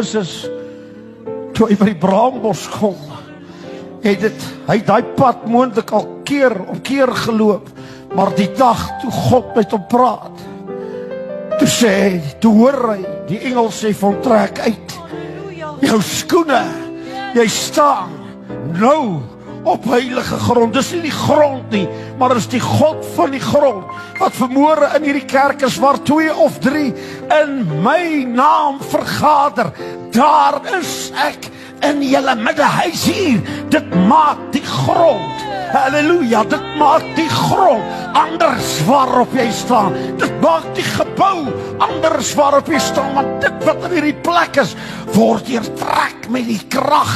Moses, toe hy by die braambos kom, hy het daai pad moontlik al keer op keer geloop, maar die dag toe God met hom praat, toe hoor hy, die engel sê van trek uit, jou skoene, jy staan nou op heilige grond. Dis nie die grond nie, maar is die God van die grond, wat vanmôre in hierdie kerk is, waar 2 of 3 in my naam vergader, daar is ek in julle midde. Hy is hier, dit maak die grond, halleluja, dit maak die grond anders waarop jy staan, dit maak die gebou anders waarop jy staan, want dit wat in hierdie plek is, word deurtrek met die krag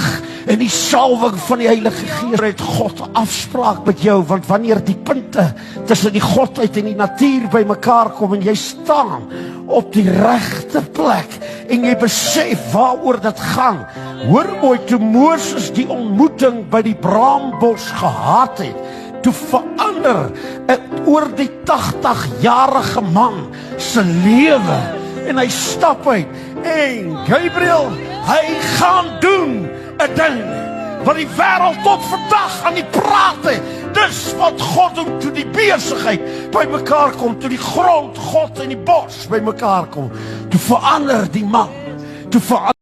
en die salwing van die Heilige Gees. Het God 'n afspraak met jou, want wanneer die punte tussen die godheid en die natuur by mekaar kom en jy staan op die regte plek en jy besef waaroor dit gaan. Hoor mooi, toe Moses die ontmoeting by die braambos gehad het, toe verander oor die 80-jarige man se lewe, en hy stap uit, en Gabriel, hy gaan doen 'n ding wat die wêreld tot vandag aan die praat het. Dis wat God doen, toe die besigheid by mekaar kom, toe die grond, God en die bos by mekaar kom, toe verander die man, toe verander